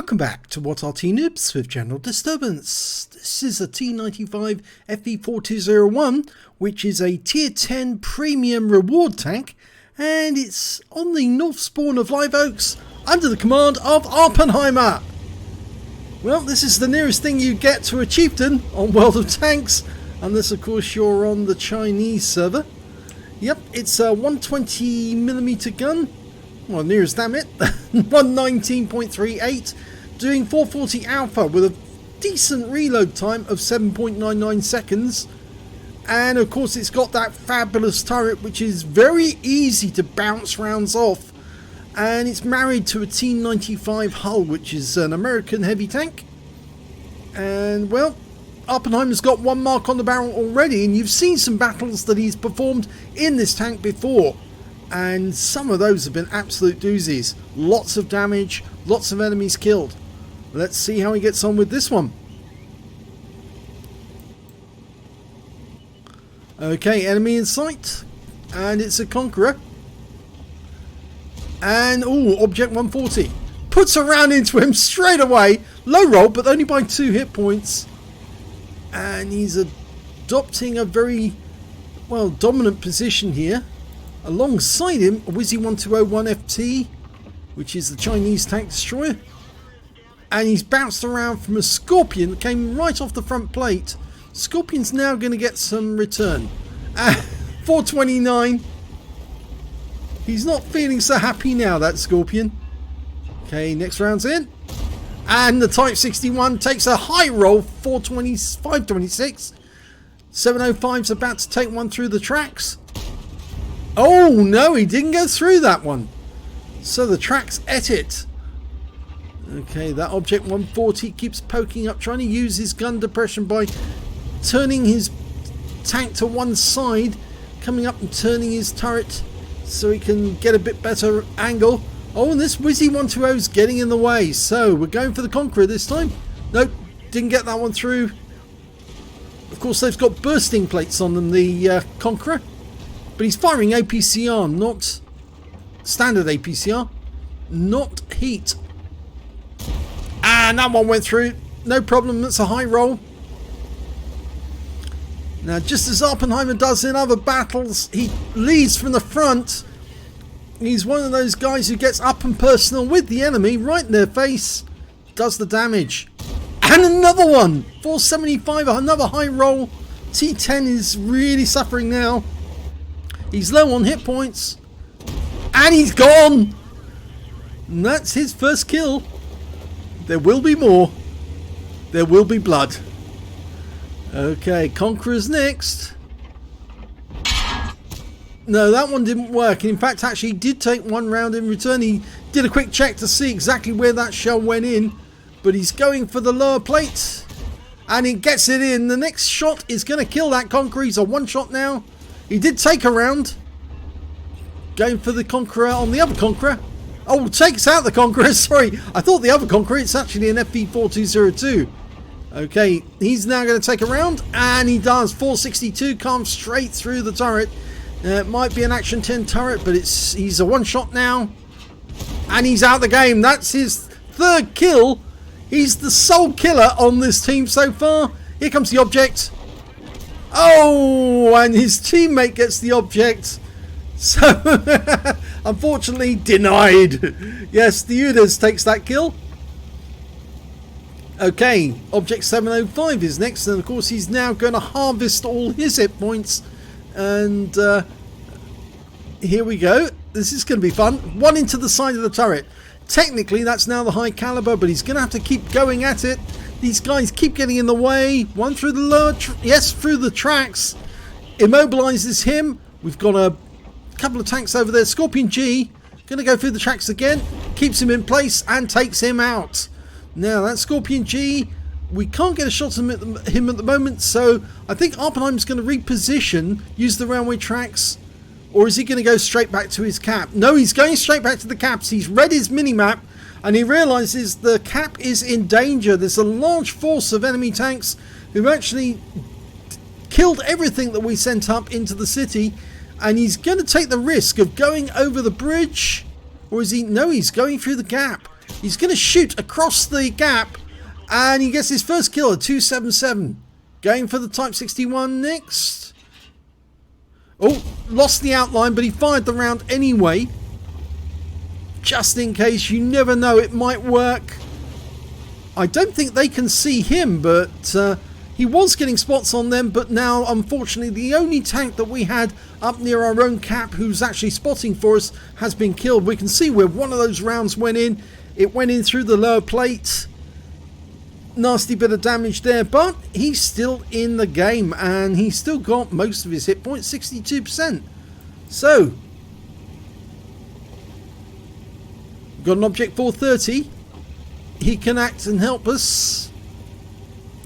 Welcome back to What Are Noobs with General Disturbance. This is a T95 FV4201, which is a tier 10 premium reward tank, and it's on the north spawn of Live Oaks under the command of Awppenheimer. Well, this is the nearest thing you get to a Chieftain on World of Tanks, unless of course you're on the Chinese server. Yep, it's a 120mm gun. Well, near as damn it, 119.38, doing 440 alpha with a decent reload time of 7.99 seconds. And of course it's got that fabulous turret which is very easy to bounce rounds off. And it's married to a T95 hull, which is an American heavy tank. And well, Awppenheimer's got one mark on the barrel already, and you've seen some battles that he's performed in this tank before. And some of those have been absolute doozies. Lots of damage, lots of enemies killed. Let's see how he gets on with this one. Okay, enemy in sight. And it's a Conqueror. And, ooh, Object 140. Puts a round into him straight away. Low roll, but only by 2 hit points. And he's adopting a very, well, dominant position here. Alongside him, a FV4201 FT, which is the Chinese tank destroyer. And he's bounced around from a Scorpion that came right off the front plate. Scorpion's now going to get some return. 429. He's not feeling so happy now, that Scorpion. Okay, next round's in. And the Type 61 takes a high roll, 526. 705's about to take one through the tracks. Oh no, he didn't go through that one. So the tracks ate it. Okay, that Object 140 keeps poking up, trying to use his gun depression by turning his tank to one side, coming up and turning his turret so he can get a bit better angle. Oh, and this FV120 is getting in the way. So we're going for the Conqueror this time. Nope, didn't get that one through. Of course, they've got bursting plates on them, the Conqueror. But he's firing APCR, not standard APCR, not heat. And that one went through. No problem, that's a high roll. Now, just as Awppenheimer does in other battles, he leads from the front. He's one of those guys who gets up and personal with the enemy, right in their face, does the damage. And another one, 475, another high roll. T10 is really suffering now. He's low on hit points. And he's gone. And that's his first kill. There will be more. There will be blood. Okay, Conqueror's next. No, that one didn't work. In fact, actually, he did take one round in return. He did a quick check to see exactly where that shell went in. But he's going for the lower plate. And he gets it in. The next shot is going to kill that Conqueror. He's a one shot now. He did take a round. Going for the Conqueror on the other Conqueror. Oh, takes out the Conqueror. Sorry, I thought the other Conqueror. It's actually an FV4202. Okay, he's now going to take a round. And he does. 462 comes straight through the turret. It might be an Action 10 turret, but he's a one shot now. And he's out the game. That's his third kill. He's the sole killer on this team so far. Here comes the Object. Oh, and his teammate gets the Object. So, unfortunately, denied. Yes, the Udas takes that kill. Okay, Object 705 is next. And, of course, he's now going to harvest all his hit points. And here we go. This is going to be fun. One into the side of the turret. Technically, that's now the high caliber, but he's going to have to keep going at it. These guys keep getting in the way. One through the lower, yes, through the tracks. Immobilizes him. We've got a couple of tanks over there. Scorpion G, going to go through the tracks again. Keeps him in place and takes him out. Now, that Scorpion G, we can't get a shot at him at the moment, so I think Awppenheimer's going to reposition, use the railway tracks. Or is he going to go straight back to his cap? No, he's going straight back to the caps. He's read his minimap. And he realises the cap is in danger. There's a large force of enemy tanks who actually killed everything that we sent up into the city. And he's going to take the risk of going over the bridge. Or is he? No, he's going through the gap. He's going to shoot across the gap, and he gets his first kill at 277. Going for the Type 61 next. Oh, lost the outline, but he fired the round anyway. Just in case, you never know, it might work. I don't think they can see him, but he was getting spots on them. But now, unfortunately, the only tank that we had up near our own cap who's actually spotting for us has been killed. We can see where one of those rounds went in. It went in through the lower plate. Nasty bit of damage there, but he's still in the game and he's still got most of his hit points, 62%. So, got an object 430. He can act and help us.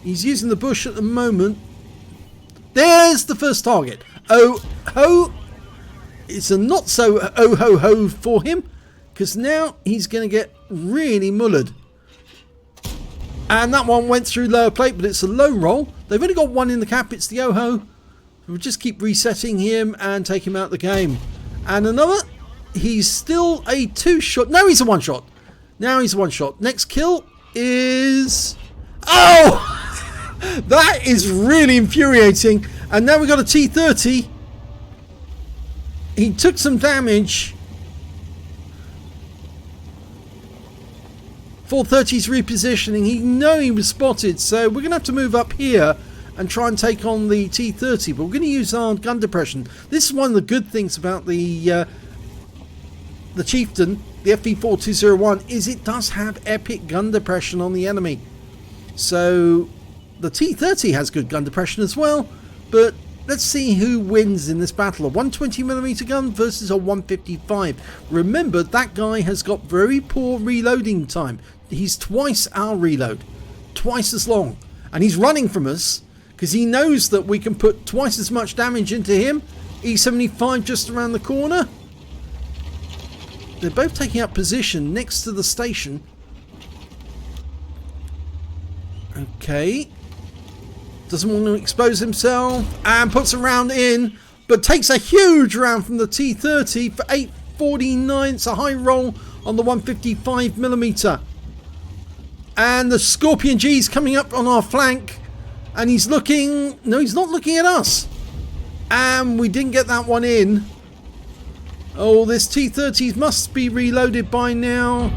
He's using the bush at the moment. There's the first target. Oh ho! It's a not so oh ho ho for him, because now he's going to get really mullered. And that one went through lower plate, but it's a low roll. They've only got one in the cap. It's the oh-ho. We'll just keep resetting him and take him out of the game. And another. He's still a two-shot. No, he's a one-shot. Now he's a one-shot. Next kill is... Oh! That is really infuriating. And now we've got a T30. He took some damage. 430's repositioning. He knew he was spotted, so we're going to have to move up here and try and take on the T30, but we're going to use our gun depression. This is one of the good things about the Chieftain, the FV4201, is it does have epic gun depression on the enemy. So the T30 has good gun depression as well, but let's see who wins in this battle. A 120mm gun versus a 155. Remember, that guy has got very poor reloading time. He's twice our reload. Twice as long. And he's running from us because he knows that we can put twice as much damage into him. E75 just around the corner. They're both taking up position next to the station. Okay. Doesn't want to expose himself and puts a round in, but takes a huge round from the T30 for 849. It's a high roll on the 155mm. And the Scorpion G is coming up on our flank, and he's looking... No, he's not looking at us. And we didn't get that one in. Oh, this T30 must be reloaded by now.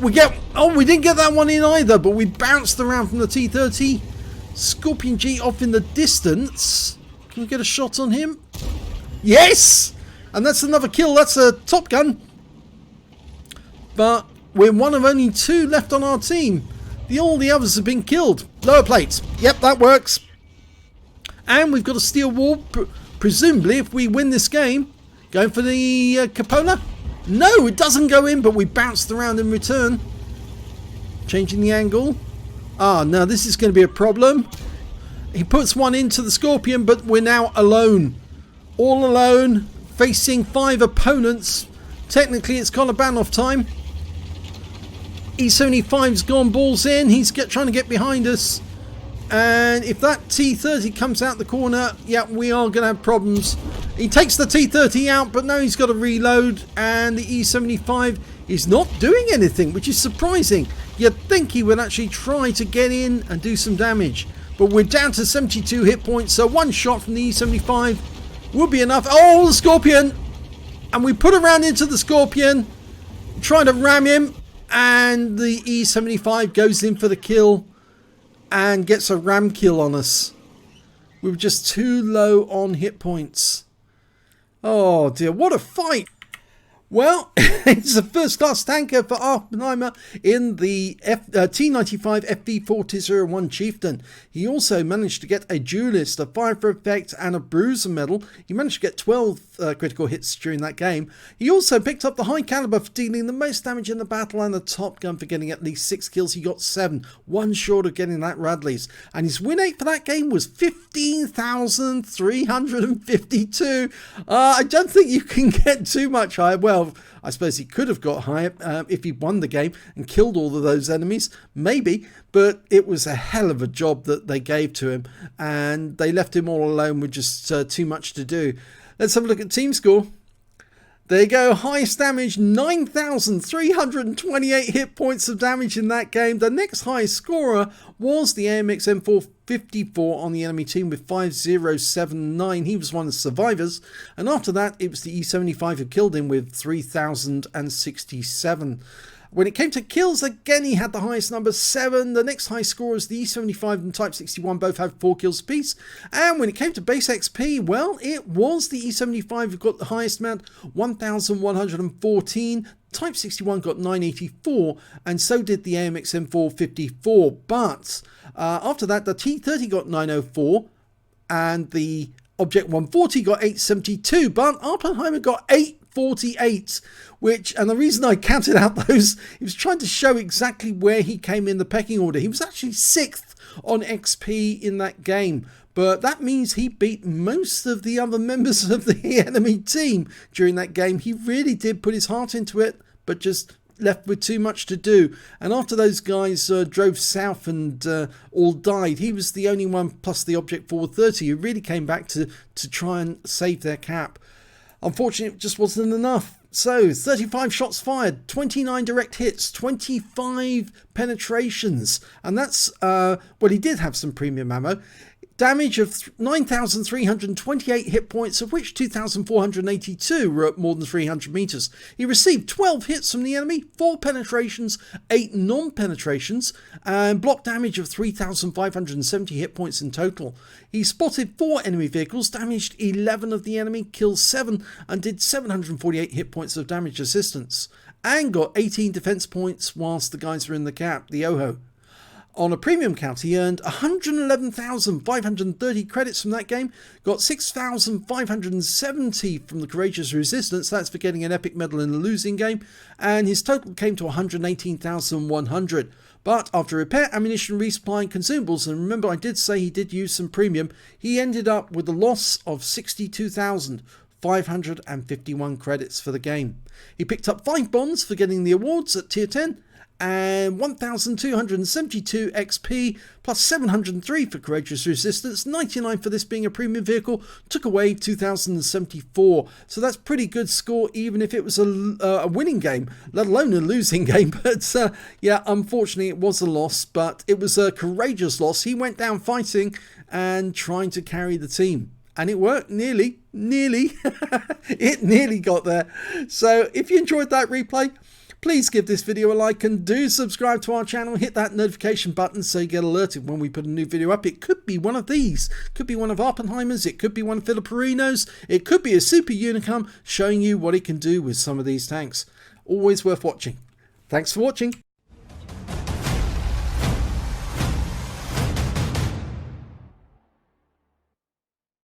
We didn't get that one in either, but we bounced around from the T30. Scorpion G off in the distance. Can we get a shot on him? Yes! And that's another kill. That's a Top Gun. But we're one of only two left on our team. All the others have been killed. Lower plates. Yep, that works. And we've got a steel wall. Presumably, if we win this game. Going for the cupola? No, it doesn't go in, but we bounced around in return. Changing the angle. Ah, now this is going to be a problem. He puts one into the Scorpion, but we're now alone. All alone, facing 5 opponents. Technically, it's kind of ban-off time. E75's gone balls in. He's trying to get behind us. And if that T30 comes out the corner, yeah, we are going to have problems. He takes the T30 out, but now he's got to reload. And the E75 is not doing anything, which is surprising. You'd think he would actually try to get in and do some damage. But we're down to 72 hit points, so one shot from the E75 will be enough. Oh, the Scorpion! And we put a round into the Scorpion, trying to ram him, and the E75 goes in for the kill and gets a ram kill on us. We were just too low on hit points. Oh dear, what a fight! Well, it's a first-class tanker for Awppenheimer in the T95 FV4201 Chieftain. He also managed to get a duelist, a fire for effect, and a bruiser medal. He managed to get 12 critical hits during that game. He also picked up the high caliber for dealing the most damage in the battle, and the Top Gun for getting at least 6 kills. He got 7, one short of getting that Radley's. And his win rate for that game was 15,352. I don't think you can get too much higher. Well, I suppose he could have got higher if he won the game and killed all of those enemies, maybe, but it was a hell of a job that they gave to him, and they left him all alone with just too much to do. Let's have a look at team score. There you go, highest damage, 9,328 hit points of damage in that game. The next highest scorer was the AMX M454 on the enemy team with 5079. He was one of the survivors. And after that, it was the E75 who killed him with 3,067. When it came to kills, again, he had the highest number, 7. The next high scorers, the E75 and Type 61, both had 4 kills apiece. And when it came to base XP, well, it was the E75 who got the highest amount, 1,114. Type 61 got 984, and so did the AMX M454. But after that, the T30 got 904, and the Object 140 got 872, but Awppenheimer got 848, which, and the reason I counted out those, he was trying to show exactly where he came in the pecking order. He was actually 6th on XP in that game, but that means he beat most of the other members of the enemy team during that game. He really did put his heart into it, but just left with too much to do. And after those guys drove south and all died, he was the only one, plus the Object 430, who really came back to try and save their cap. Unfortunately, it just wasn't enough. So 35 shots fired, 29 direct hits, 25 penetrations, and that's well, he did have some premium ammo. Damage of 9,328 hit points, of which 2,482 were at more than 300 meters. He received 12 hits from the enemy, 4 penetrations, 8 non-penetrations, and block damage of 3,570 hit points in total. He spotted 4 enemy vehicles, damaged 11 of the enemy, killed 7, and did 748 hit points of damage assistance, and got 18 defense points whilst the guys were in the cap, the OHO. On a premium count, he earned 111,530 credits from that game, got 6,570 from the Courageous Resistance, that's for getting an epic medal in the losing game, and his total came to 118,100. But after repair, ammunition, resupply and consumables, and remember I did say he did use some premium, he ended up with a loss of 62,551 credits for the game. He picked up 5 bonds for getting the awards at tier 10, and 1,272 XP, plus 703 for Courageous Resistance, 99 for this being a premium vehicle, took away 2,074. So that's pretty good score, even if it was a winning game, let alone a losing game. But yeah, unfortunately it was a loss, but it was a courageous loss. He went down fighting and trying to carry the team. And it worked, nearly, it nearly got there. So if you enjoyed that replay, please give this video a like and do subscribe to our channel. Hit that notification button so you get alerted when we put a new video up. It could be one of these. Could be one of Awppenheimer's. It could be one of Filipperino's. It could be a Super Unicum showing you what it can do with some of these tanks. Always worth watching. Thanks for watching.